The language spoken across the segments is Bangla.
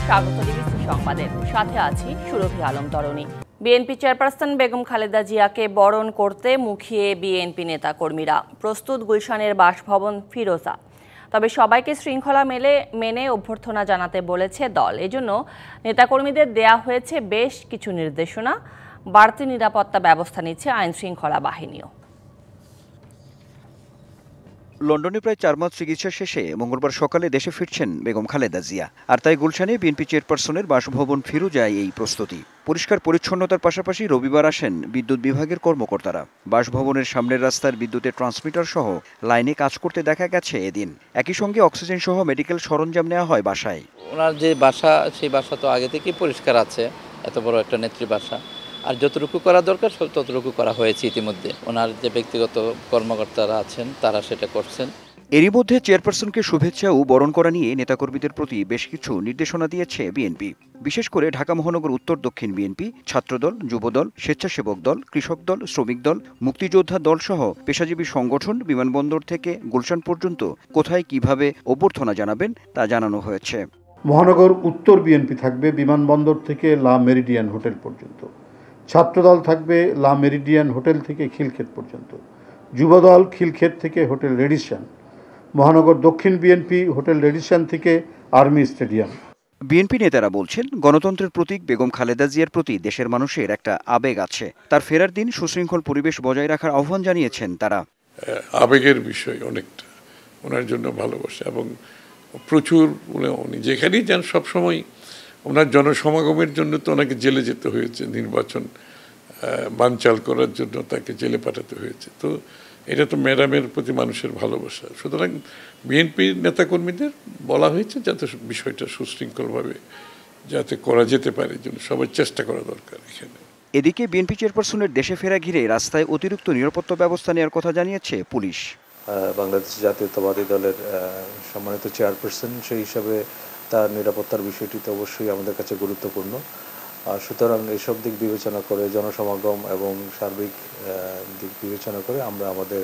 স্বাগত ডিবিসি সংবাদে, সাথে আছি সুরভি আলম তরণী। বিএনপি চেয়ারপারসন বেগম খালেদা জিয়াকে বরণ করতে মুখিয়ে বিএনপি নেতাকর্মীরা। প্রস্তুত গুলশানের বাসভবন ফিরোজা। তবে সবাইকে শৃঙ্খলা মেনে অভ্যর্থনা জানাতে বলেছে দল। এজন্য নেতাকর্মীদের দেয়া হয়েছে বেশ কিছু নির্দেশনা। বাড়তি নিরাপত্তা ব্যবস্থা নিচ্ছে আইন শৃঙ্খলা বাহিনীও। লন্ডনে প্রায় 4 মাস চিকিৎসা শেষে মঙ্গলবার সকালে দেশে ফিরছেন বেগম খালেদা জিয়া। আর তাই গুলশানে বিএনপি চেয়ারপারসনের বাসভবন ফিরোজায় এই প্রস্তুতি। পরিষ্কার পরিচ্ছন্নতার পাশাপাশি রবিবার আসেন বিদ্যুৎ বিভাগের কর্মকর্তারা। বাসভবনের সামনের রাস্তার বিদ্যুতের ট্রান্সমিটার সহ লাইনে কাজ করতে দেখা গেছে এদিন। একই সঙ্গে অক্সিজেন সহ মেডিকেল সরঞ্জাম নেওয়া হয় বাসায়। ওনার যে বাসা, সেই বাসা তো আগে থেকেই পরিষ্কার আছে, এত বড় একটা নেত্রী বাসা। আর যতটুকু করা দরকার ততটুকু করা হয়েছে ইতিমধ্যে। ওনার যে ব্যক্তিগত কর্মকর্তারা আছেন তারা সেটা করছেন। এরই মধ্যে চেয়ারপারসনকে শুভেচ্ছা ও বরণ করা নিয়ে নেতাকর্মীদের প্রতি বেশ কিছু নির্দেশনা দিয়েছে বিএনপি। বিশেষ করে ঢাকা মহানগর উত্তর দক্ষিণ বিএনপি, ছাত্রদল, যুবদল, স্বেচ্ছাসেবক দল, কৃষক দল, শ্রমিক দল, মুক্তিযোদ্ধা দল সহ পেশাজীবী সংগঠন বিমানবন্দর থেকে গুলশান পর্যন্ত কোথায় কিভাবে অভ্যর্থনা জানাবেন তা জানানো হয়েছে। মহানগর উত্তর বিএনপি থাকবে বিমানবন্দর থেকে লা মেরিডিয়ান হোটেল পর্যন্ত। ছাত্রদল থাকবে লা মেরিডিয়ান হোটেল থেকে খিলক্ষেত পর্যন্ত। যুবদল খিলক্ষেত থেকে হোটেল রেডিসন। মহানগর দক্ষিণ বিএনপি হোটেল রেডিসন থেকে আর্মি স্টেডিয়াম। বিএনপি নেতারা বলছেন, গণতন্ত্রের প্রতীক বেগম খালেদা জিয়ার প্রতি দেশের মানুষের একটা আবেগ আছে। তার ফেরার দিন সুশৃঙ্খল পরিবেশ বজায় রাখার আহ্বান জানিয়েছেন তারা। আবেগের বিষয় অনেকটা, ওনার জন্য ভালোবাসা এবং প্রচুর উনি যেখানেই যান সবসময় ওনার জনসমাগমের জন্য তো ওনাকে জেলে যেতে হয়েছে, নির্বাচন বানচাল করার জন্য তাকে জেলে পাঠাতে হয়েছে। তো এটা তো ম্যাডামের প্রতি মানুষের ভালোবাসা। সুতরাং বিএনপির নেতাকর্মীদের বলা হয়েছে যাতে বিষয়টা সুশৃঙ্খলভাবে যাতে করা যেতে পারে, জন্য সবাই চেষ্টা করা দরকার এখানে। এদিকে বিএনপি চেয়ারপারসনের দেশে ফেরা ঘিরে রাস্তায় অতিরিক্ত নিরাপত্তা ব্যবস্থা নেওয়ার কথা জানিয়েছে পুলিশ। বাংলাদেশ জাতীয়তাবাদী দলের সম্মানিত চেয়ারপারসন, সেই হিসাবে তার নিরাপত্তার বিষয়টি তো অবশ্যই আমাদের কাছে গুরুত্বপূর্ণ। সুতরাং এসব দিক বিবেচনা করে, জনসমাগম এবং সার্বিক দিক বিবেচনা করে আমরা আমাদের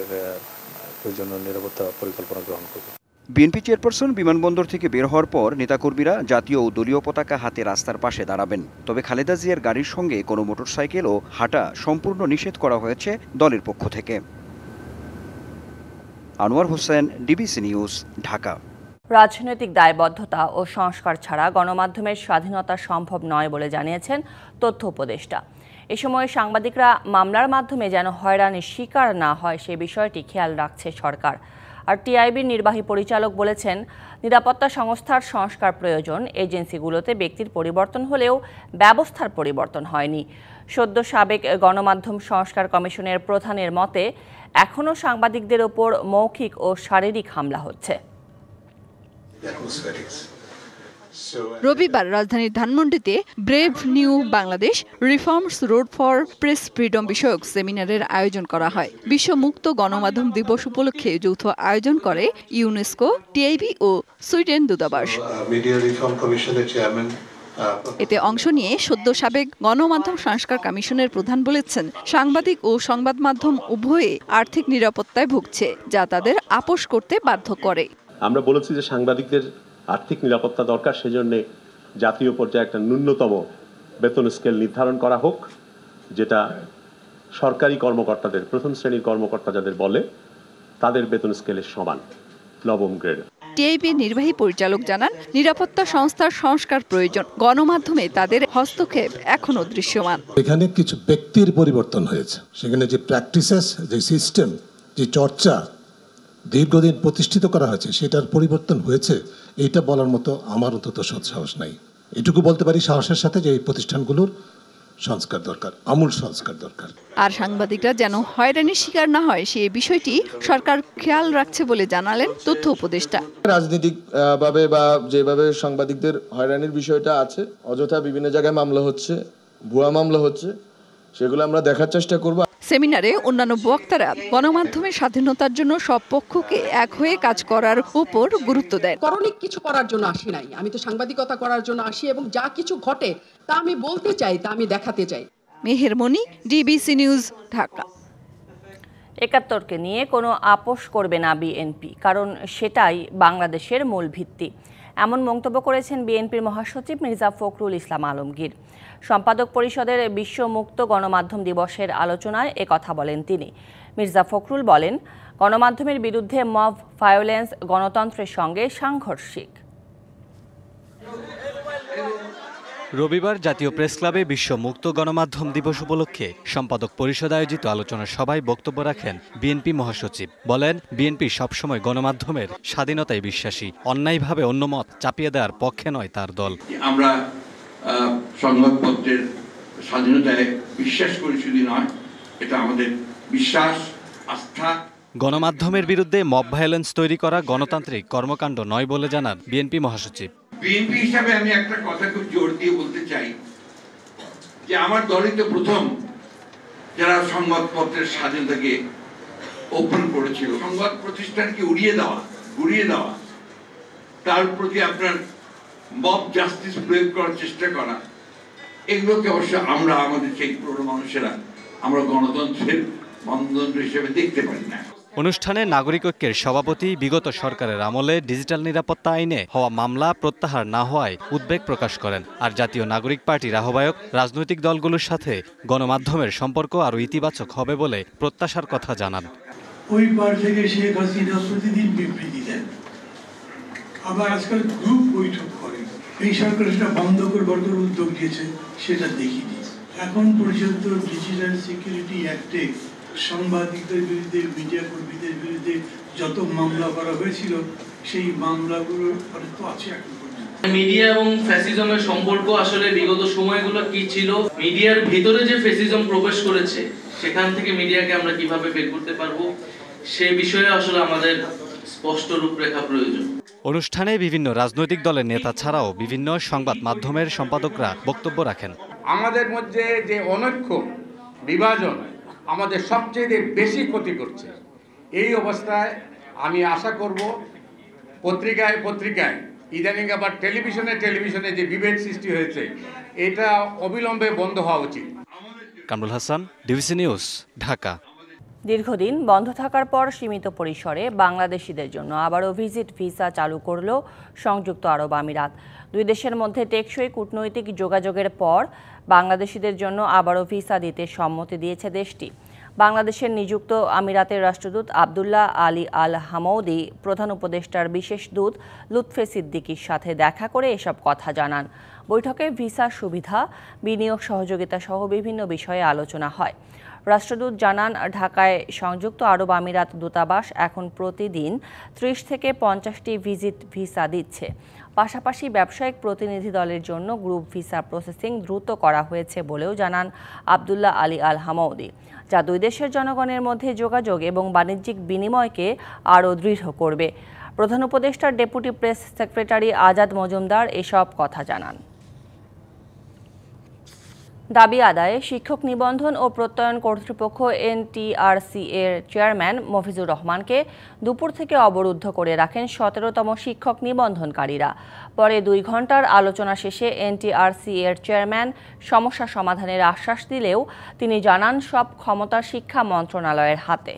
প্রয়োজনীয় নিরাপত্তা পরিকল্পনা গ্রহণ করব। বিএনপি চেয়ারপারসন বিমানবন্দর থেকে বের হওয়ার পর নেতাকর্মীরা জাতীয় ও দলীয় পতাকা হাতে রাস্তার পাশে দাঁড়াবেন। তবে খালেদা জিয়ার গাড়ির সঙ্গে কোনো মোটরসাইকেল ও হাঁটা সম্পূর্ণ নিষেধ করা হয়েছে দলের পক্ষ থেকে। Anwar Hossain, DBC news, Dhaka. রাজনৈতিক দায়বদ্ধতা ও সংস্কার ছাড়া গণমাধ্যমের স্বাধীনতা সম্ভব নয় বলে জানিয়েছেন তথ্য উপদেষ্টা। এ সময় সাংবাদিকরা মামলার মাধ্যমে যেন হয়রানির শিকার না হয় সে বিষয়টি খেয়াল রাখছে সরকার। আর টিআইবির নির্বাহী পরিচালক বলেছেন, নিরাপত্তা সংস্থার সংস্কার প্রয়োজন। এজেন্সিগুলোতে ব্যক্তির পরিবর্তন হলেও ব্যবস্থার পরিবর্তন হয়নি। সদ্য সাবেক গণমাধ্যম সংস্কার কমিশনের প্রধানের মতে এখনও সাংবাদিকদের ওপর মৌখিক ও শারীরিক হামলা হচ্ছে। রবিবার রাজধানীর ধানমন্ডিতে Brave New Bangladesh Reforms Road for Press Freedom বিষয়ক সেমিনারের আয়োজন করা হয়। বিশ্ব মুক্ত গণমাধ্যম দিবস উপলক্ষে যৌথ আয়োজন করে ইউনেস্কো, টিআইবি ও সুইডেন দূতাবাস। এতে অংশ নিয়ে সদ্য সাবেক গণমাধ্যম সংস্কার কমিশনের প্রধান বলেছেন, সাংবাদিক ও সংবাদ মাধ্যম উভয়ে আর্থিক নিরাপত্তায় ভুগছে, যা তাদের আপোস করতে বাধ্য করে। আমরা বলেছি যে সাংবাদিকদের আর্থিক নিরাপত্তা দরকার, সেজন্য জাতীয় পর্যায়ে একটা ন্যূনতম বেতন স্কেল নির্ধারণ করা হোক, যেটা সরকারি কর্মকর্তাদের, প্রথম শ্রেণীর কর্মকর্তা যাদের বলে, তাদের বেতন স্কেলের সমান, নবম গ্রেড। টিআইবির নির্বাহী পরিচালক জানান, নিরাপত্তা সংস্থার সংস্কার প্রয়োজন। গণমাধ্যমে তাদের হস্তক্ষেপ এখনো দৃশ্যমান। এখানে কিছু ব্যক্তির পরিবর্তন হয়েছে, সেখানে যে প্র্যাকটিসেস, যে সিস্টেম, যে চর্চা দীর্ঘদিন প্রতিষ্ঠিত করা হয়েছে, সেটার পরিবর্তন হয়েছে, এইটা বলার মতো আমার অন্তত সৎসাহস নাই। এটুকু বলতে পারি সাহসের সাথে যে এই প্রতিষ্ঠানগুলোর সংস্কার দরকার, আমূল সংস্কার দরকার। আর সাংবাদিকরা যেন হয়রানির শিকার না হয় সেই বিষয়টি সরকার খেয়াল রাখছে বলে জানালেন তথ্য উপদেষ্টা। রাজনৈতিক ভাবে বা যেভাবে সাংবাদিকদের হয়রানির বিষয়টা আছে, অযথা বিভিন্ন জায়গায় মামলা হচ্ছে, ভুয়া মামলা হচ্ছে, সেগুলো আমরা দেখার চেষ্টা করব। সেমিনারে অন্যান্য বক্তারা গণমাধ্যমের স্বাধীনতার জন্য সব পক্ষকে এক হয়ে কাজ করার উপর গুরুত্ব দেন। করণিক কিছু করার জন্য আসি নাই, আমি তো সাংবাদিকতা করার জন্য আসি এবং যা কিছু ঘটে তা আমি বলতে চাই, তা আমি দেখাতে চাই। মেহেরমনি, ডিবিসি নিউজ, ঢাকা। ৭১কে নিয়ে কোনো আপোষ করবে না বিএনপি, কারণ সেটাই বাংলাদেশের মূল ভিত্তি। এমন মন্তব্য করেছেন বিএনপির মহাসচিব মির্জা ফখরুল ইসলাম আলমগীর। সম্পাদক পরিষদের বিশ্ব মুক্ত গণমাধ্যম দিবসের আলোচনায় একথা বলেন তিনি। মির্জা ফখরুল বলেন, গণমাধ্যমের বিরুদ্ধে মব ভায়োলেন্স গণতন্ত্রের সঙ্গে সাংঘর্ষিক। রবিবার জাতীয় প্রেস ক্লাবে বিশ্ব মুক্ত গণমাধ্যম দিবস উপলক্ষে সম্পাদক পরিষদ আয়োজিত আলোচনা সভায় বক্তব্য রাখেন বিএনপি মহাসচিব। বলেন, বিএনপি সবসময় গণমাধ্যমের স্বাধীনতায় বিশ্বাসী, অন্যায়ভাবে অন্য মত চাপিয়ে দেওয়ার পক্ষে নয় তার দল। আমরা সংবাদপত্রের স্বাধীনতায় বিশ্বাস করি শুধু নয়, এটা আমাদের বিশ্বাস, আস্থা। গণমাধ্যমের বিরুদ্ধে মব ভায়োলেন্স তৈরি করা গণতান্ত্রিক কর্মকাণ্ড নয় বলে জানান বিএনপি মহাসচিব। বিএনপি হিসাবে আমি একটা কথা খুব জোর দিয়ে বলতে চাই যে আমার দলই তো প্রথম যারা সংবাদপত্রের স্বাধীনতাকে ওপেন করেছিল। সংবাদ প্রতিষ্ঠানকে উড়িয়ে দেওয়া, তার প্রতি আপনার মব জাস্টিস প্রয়োগ করার চেষ্টা করা, এগুলোকে অবশ্য আমরা আমাদের সেই পুরনো মানুষেরা আমরা গণতন্ত্রের মানদণ্ড হিসেবে দেখতে পারি না। অনুষ্ঠানে নাগরিক ঐক্যের সভাপতি বিগত সরকারের আমলে ডিজিটাল নিরাপত্তা আইনে হওয়া মামলা প্রত্যাহার না হওয়ায় উদ্বেগ প্রকাশ করেন। আর জাতীয় নাগরিক পার্টির আহ্বায়ক রাজনৈতিক দলগুলোর সাথে গণমাধ্যমের সম্পর্ক আরও ইতিবাচক হবে বলে প্রত্যাশার কথা জানান। ওই পার থেকে শেখ হাসিনা প্রতিদিন বিবৃতি দেন, আবার আজকাল গ্রুপ বৈঠক করেন। এই সরকার সেটা বন্ধ করবার উদ্যোগ নিয়েছে, সেটা দেখিনি। এখন পর্যন্ত ডিজিটাল সিকিউরিটি অ্যাক্টে সাংবাদিকদের বিরুদ্ধে, মিডিয়া কর্মীদের বিরুদ্ধে যত মামলা করা হয়েছিল, সেই মামলাগুলো তো আছে এখন পর্যন্ত। মিডিয়া এবং ফ্যাসিজমের সম্পর্ক আসলে বিগত সময়গুলো কি ছিল, মিডিয়ার ভিতরে যে ফ্যাসিজম প্রবেশ করেছে সেখান থেকে মিডিয়াকে আমরা কিভাবে বের করতে পারবো, সে বিষয়ে আসলে আমাদের স্পষ্ট রূপরেখা প্রয়োজন। অনুষ্ঠানে বিভিন্ন রাজনৈতিক দলের নেতা ছাড়াও বিভিন্ন সংবাদ মাধ্যমের সম্পাদকরা বক্তব্য রাখেন। আমাদের মধ্যে যে অনৈক্য, বিভাজন আমাদের সবচেয়ে বেশি ক্ষতি করছে। এই অবস্থায় আমি আশা করব পত্রিকায় ইদানিং আবার টেলিভিশনে যে বিভেদ সৃষ্টি হয়েছে, এটা অবিলম্বে বন্ধ হওয়া উচিত। Kamrul Hasan, DBC news, Dhaka. দীর্ঘদিন বন্ধ থাকার পর সীমিত পরিসরে বাংলাদেশিদের জন্য আবারও ভিজিট ভিসা চালু করল সংযুক্ত আরব আমিরাত। দুই দেশের মধ্যে টেকসই কূটনৈতিক যোগাযোগের পর বাংলাদেশিদের জন্য আবারও ভিসা দিতে সম্মতি দিয়েছে দেশটি। বাংলাদেশের নিযুক্ত আমিরাতের রাষ্ট্রদূত আবদুল্লাহ আলী আল হামৌদি প্রধান উপদেষ্টার বিশেষ দূত লুৎফে সিদ্দিকীর সাথে দেখা করে এসব কথা জানান। বৈঠকে ভিসা সুবিধা, বিনিয়োগ সহযোগিতা সহ বিভিন্ন বিষয়ে আলোচনা হয়। রাষ্ট্রদূত জানান, ঢাকায় সংযুক্ত আরব আমিরাত দূতাবাস এখন প্রতিদিন ৩০ থেকে ৫০টি ভিজিট ভিসা দিচ্ছে। পাশাপাশি ব্যবসায়িক প্রতিনিধি দলের জন্য গ্রুপ ভিসা প্রসেসিং দ্রুত করা হয়েছে বলেও জানান আবদুল্লাহ আলী আল হামৌদি, যা দুই দেশের জনগণের মধ্যে যোগাযোগ এবং বাণিজ্যিক বিনিময়কে আরও দৃঢ় করবে। প্রধান উপদেষ্টার deputy press secretary Azad Majumdar এসব কথা জানান। দাবি আদায়ে শিক্ষক নিবন্ধন ও প্রত্যয়ন কর্তৃপক্ষ এনটিআরসি এর চেয়ারম্যান মফিজুর রহমানকে দুপুর থেকে অবরুদ্ধ করে রাখেন ১৭তম শিক্ষক নিবন্ধনকারীরা। পরে ২ ঘণ্টার আলোচনা শেষে এনটিআরসি এর চেয়ারম্যান সমস্যা সমাধানের আশ্বাস দিলেও তিনি জানান, সব ক্ষমতা শিক্ষা মন্ত্রণালয়ের হাতে।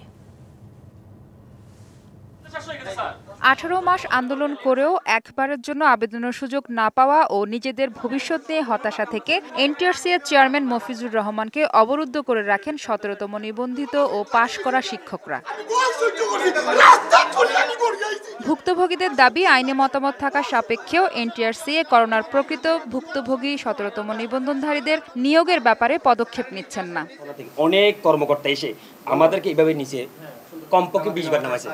18 মাস আন্দোলন করেও একবারের জন্য আবেদনের সুযোগ না পাওয়া ও নিজেদের ভবিষ্যৎ নিয়ে হতাশা থেকে এনটিআরসি এর চেয়ারম্যান মফিজুর রহমানকে অবরুদ্ধ করে রাখেন ১৭তম নিবন্ধিত ও পাশ করা শিক্ষকরা। ভুক্তভোগীদের দাবি, আইনি মতামত থাকা সাপেক্ষেও এনটিআরসি করোনার প্রকৃত ভুক্তভোগী ১৭তম নিবন্ধনধারীদের নিয়োগের ব্যাপারে পদক্ষেপ নিচ্ছেন না। অনেক কর্মকর্তা এসে আমাদেরকে এইভাবে নিচে কমপক্ষে 20 বার নামাইছে,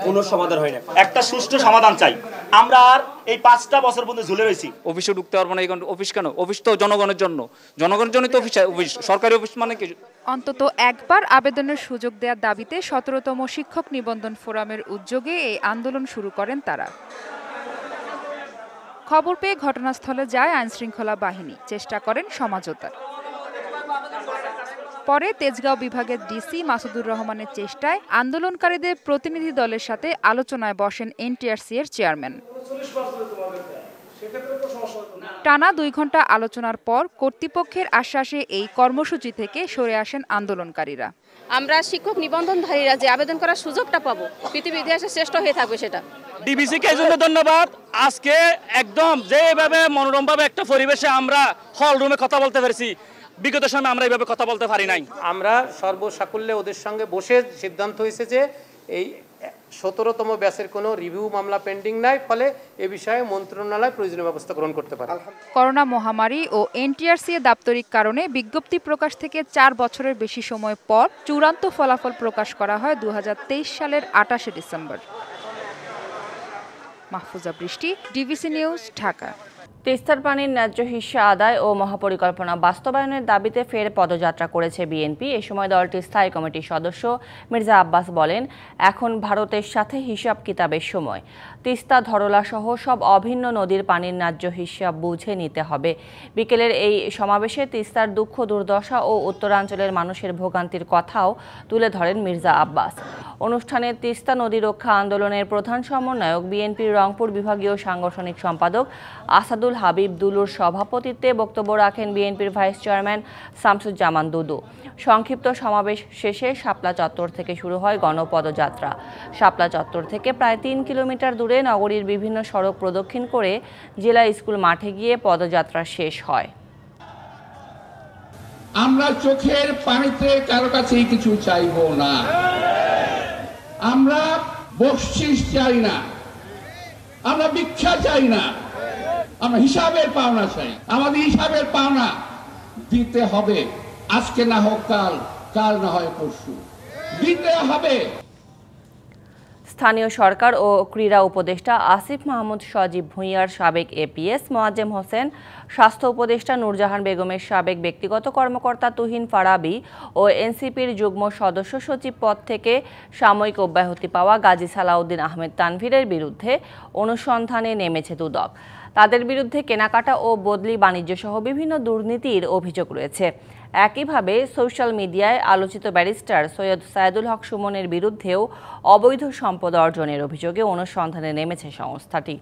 কোনো সমাধান হয় না। একটা সুষ্ঠু সমাধান চাই। আমরা আর এই 5টা বছর পর্যন্ত ঝুলে রয়েছি। অফিসে ঢুকতে পারবো না। এই অফিস কেন? অফিস তো জনগণের জন্য, জনগণের জন্যই তো অফিস। সরকারি অফিস মানে কি? অন্তত একবার আবেদনের সুযোগ দেওয়ার দাবিতে ১৭তম শিক্ষক নিবন্ধন ফোরামের উদ্যোগে এই আন্দোলন শুরু করেন তারা। খবর পেয়ে ঘটনাস্থলে যায় আইনশৃঙ্খলা বাহিনী, চেষ্টা করেন সমঝোতার। পরে তেজগাঁও বিভাগের ডিসি মাসুদুর রহমানের চেষ্টায় আন্দোলনকারীদের প্রতিনিধি দলের সাথে আলোচনায় বসেন এনটিআরসি এর চেয়ারম্যান। টানা ২ ঘণ্টা আলোচনার পর কর্তৃপক্ষের আশ্বাসে এই কর্মসূচি থেকে সরে আসেন আন্দোলনকারীরা। আমরা শিক্ষক নিবন্ধনধারীরা যে আবেদন করার সুযোগটা পাবো, পৃথিবীর ইতিহাসে শ্রেষ্ঠ হয়ে থাকবে সেটা। ডিবিসিকে এই জন্য ধন্যবাদ। আজকে একদম যেভাবে মনোরমভাবে একটা পরিবেশে আমরা হল রুমে কথা বলতে পেরেছি, বিগত সময় আমরা এইভাবে কথা বলতে পারি নাই। আমরা সর্বসাকুল্যে ওদের সঙ্গে বসে সিদ্ধান্ত হয়েছে যে এই 17তম ব্যাচের কোনো রিভিউ মামলা পেন্ডিং নাই, ফলে এ বিষয়ে মন্ত্রণালয় প্রয়োজনীয় ব্যবস্থা গ্রহণ করতে পারে। করোনা মহামারী ও এনটিআরসি এর দাপ্তরিক কারণে বিজ্ঞপ্তি প্রকাশ থেকে 4 বছরের বেশি সময় পর চূড়ান্ত ফলাফল প্রকাশ করা হয় 2023 সালের 28 ডিসেম্বর। মাহফুজা বৃষ্টি, ডিবিসি নিউজ, ঢাকা। তিস্তার পানির ন্যায্য হিস্সা আদায় ও মহাপরিকল্পনা বাস্তবায়নের দাবিতে ফের পদযাত্রা করেছে বিএনপি। এ সময় দলটির স্থায়ী কমিটির সদস্য মির্জা আব্বাস বলেন, এখন ভারতের সাথে হিসাব কিতাবের সময়। তিস্তা, ধরলা সহ সব অভিন্ন নদীর পানির ন্যায্য হিসাব বুঝে নিতে হবে। বিকেলের এই সমাবেশে তিস্তার দুঃখ দুর্দশা ও উত্তরাঞ্চলের মানুষের ভোগান্তির কথাও তুলে ধরেন মির্জা আব্বাস। অনুষ্ঠানে তিস্তা নদী রক্ষা আন্দোলনের প্রধান সমন্বয়ক, বিএনপির রংপুর বিভাগীয় সাংগঠনিক সম্পাদক আসাদুল হাবিব দুলুর সভাপতিত্বে বক্তব্য রাখেন বিএনপির ভাইস চেয়ারম্যান শামসুজ্জামান দুদু। সংক্ষিপ্ত সমাবেশ শেষে শাপলা চত্বর থেকে শুরু হয় গণপদযাত্রা। শাপলা চত্বর থেকে প্রায় 3 কিলোমিটার দূরে নগরীর বিভিন্ন সড়ক প্রদক্ষিণ করে জেলা স্কুল মাঠে গিয়ে পদযাত্রা শেষ হয়। আমরা চোখের পানিতে কারো কাছেই কিছু চাইব না, আমরা বকশিশ চাই না, আমরা ভিক্ষা চাই না, আমরা হিসাবের পাওনা চাই। আমাদের হিসাবের পাওনা দিতে হবে, আজকে না হোক কাল, কাল না হয় পরশু, দিতে হবে। স্থানীয় সরকার ও ক্রীড়া উপদেষ্টা আসিফ মাহমুদ সজীব ভুঁইয়ার সাবেক এপিএস মোয়াজ্জেম হোসেন, স্বাস্থ্য উপদেষ্টা নূরজাহান বেগমের সাবেক ব্যক্তিগত কর্মকর্তা তুহিন ফারাবী ও এনসিপির যুগ্ম সদস্য সচিব পদ থেকে সাময়িক অব্যাহতি পাওয়া গাজী সালাউদ্দিন আহমেদ তানভীরের বিরুদ্ধে অনুসন্ধানে নেমেছে দুদক। তাদের বিরুদ্ধে কেনাকাটা ও বদলি বাণিজ্য সহ বিভিন্ন দুর্নীতির অভিযোগ রয়েছে। একইভাবে সোশ্যাল মিডিয়ায় আলোচিত ব্যারিস্টার সৈয়দ সায়েদুল হক সুমনের বিরুদ্ধেও অবৈধ সম্পদ অর্জনের অভিযোগে অনুসন্ধানে নেমেছে সংস্থাটি।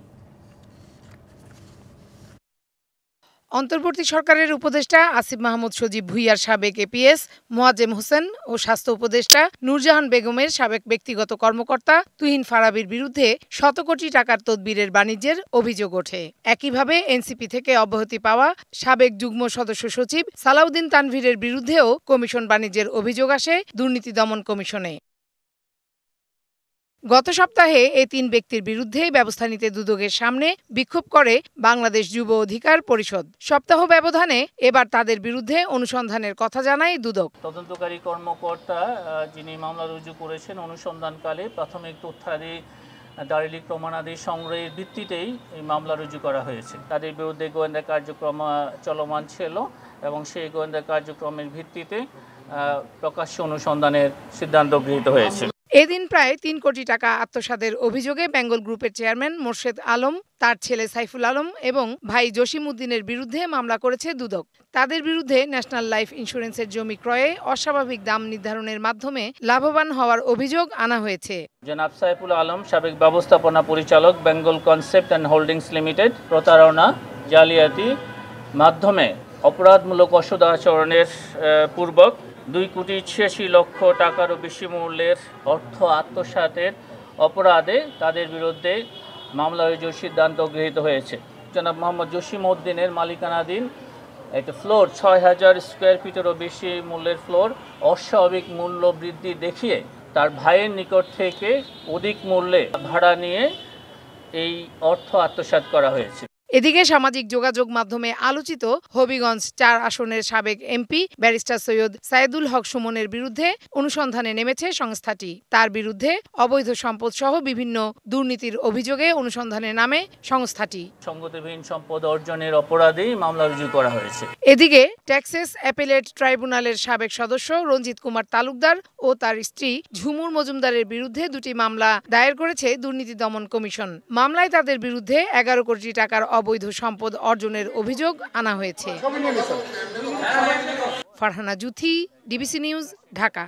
অন্তর্বর্তী সরকারের উপদেষ্টা আসিফ মাহমুদ সজীব ভুঁইয়ার সাবেক এপিএস মোয়াজ্জেম হোসেন ও স্বাস্থ্য উপদেষ্টা নূরজাহান বেগমের সাবেক ব্যক্তিগত কর্মকর্তা তুহিন ফারাবীর বিরুদ্ধে শত কোটি টাকার তদবিরের বাণিজ্যের অভিযোগ ওঠে। একইভাবে এনসিপি থেকে অব্যাহতি পাওয়া সাবেক যুগ্ম সদস্য সচিব সালাউদ্দিন তানভীরের বিরুদ্ধেও কমিশন বাণিজ্যের অভিযোগ আসে দুর্নীতি দমন কমিশনে। গত সপ্তাহে এই 3 ব্যক্তির বিরুদ্ধে ব্যবস্থা নিতে দুদকের সামনে বিক্ষোভ করে বাংলাদেশ যুব অধিকার পরিষদ। সপ্তাহ ব্যবধানে এবার তাদের বিরুদ্ধে অনুসন্ধানের কথা জানায় দুদক। তদন্তকারী কর্মকর্তা যিনি মামলা রুজু করেছেন, অনুসন্ধানকালে প্রাথমিক তথ্যাদি দালিলিক প্রমাণাদি সংগ্রহের ভিত্তিতেই এই মামলা রুজু করা হয়েছে। তাদের বিরুদ্ধে গোয়েন্দা কার্যক্রম চলমান ছিল এবং সেই গোয়েন্দা কার্যক্রমের ভিত্তিতে প্রকাশ্য অনুসন্ধানের সিদ্ধান্ত গৃহীত হয়েছে। এদিন প্রায় 3 কোটি টাকা আত্মসাতের অভিযোগে বেঙ্গল গ্রুপের চেয়ারম্যান মোর্শেদ আলম, তার ছেলে সাইফুল আলম এবং ভাই জসিম উদ্দিনের বিরুদ্ধে মামলা করেছে দুদক। তাদের বিরুদ্ধে ন্যাশনাল লাইফ ইন্স্যুরেন্সের জমি ক্রয়ে অস্বাভাবিক দাম নির্ধারণের মাধ্যমে লাভবান হওয়ার অভিযোগ আনা হয়েছে। জনাব সাইফুল আলম, সাবেক ব্যবস্থাপনা পরিচালক, Bengal concept and holdings limited, প্রতারণা, জালিয়াতি মাধ্যমে অপরাধমূলক অসৎ আচরণের পূর্বক 2,86,00,000 টাকারও বেশি মূল্যের অর্থ আত্মসাতের অপরাধে তাদের বিরুদ্ধে মামলা রুজুর সিদ্ধান্ত গৃহীত হয়েছে। জনাব মোহাম্মদ জসিম উদ্দিনের মালিকানাধীন একটা ফ্লোর 6,000 স্কোয়ার ফিটেরও বেশি মূল্যের ফ্লোর অস্বাভাবিক মূল্য বৃদ্ধি দেখিয়ে তার ভাইয়ের নিকট থেকে অধিক মূল্যে ভাড়া নিয়ে এই অর্থ আত্মসাৎ করা হয়েছে। এদিকে সামাজিক যোগাযোগ মাধ্যমে আলোচিত হবিগঞ্জ 4 আসনের সাবেক এমপি ব্যারিস্টার সৈয়দ সায়েদুল হক সুমনের বিরুদ্ধে অনুসন্ধানে নেমেছে সংস্থাটি। তার বিরুদ্ধে অবৈধ সম্পদ সহ বিভিন্ন দুর্নীতির অভিযোগে অনুসন্ধানে নামে সংস্থাটি। সংগতিবিহীন সম্পদ অর্জনের অপরাধেই মামলা রুজু করা হয়েছে। এদিকে টেক্সাস অ্যাপেলেট ট্রাইব্যুনালের সাবেক সদস্য রঞ্জিত কুমার তালুকদার ও তার স্ত্রী ঝুমুর মজুমদারের বিরুদ্ধে 2টি মামলা দায়ের করেছে দুর্নীতি দমন কমিশন। মামলায় তাদের বিরুদ্ধে 11 কোটি টাকার অবৈধ সম্পদ অর্জনের অভিযোগ আনা হয়েছে। Farhana Juthi, DBC news, Dhaka.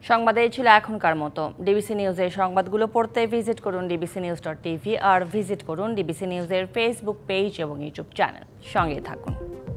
সংবাদ এই ছিল এখনকার মতো। ডিবিসি নিউজের সংবাদগুলো পড়তে ভিজিট করুন dbcnews.tv আর ভিজিট করুন ডিবিসি নিউজের ফেসবুক পেজ এবং ইউটিউব চ্যানেল। সঙ্গে থাকুন।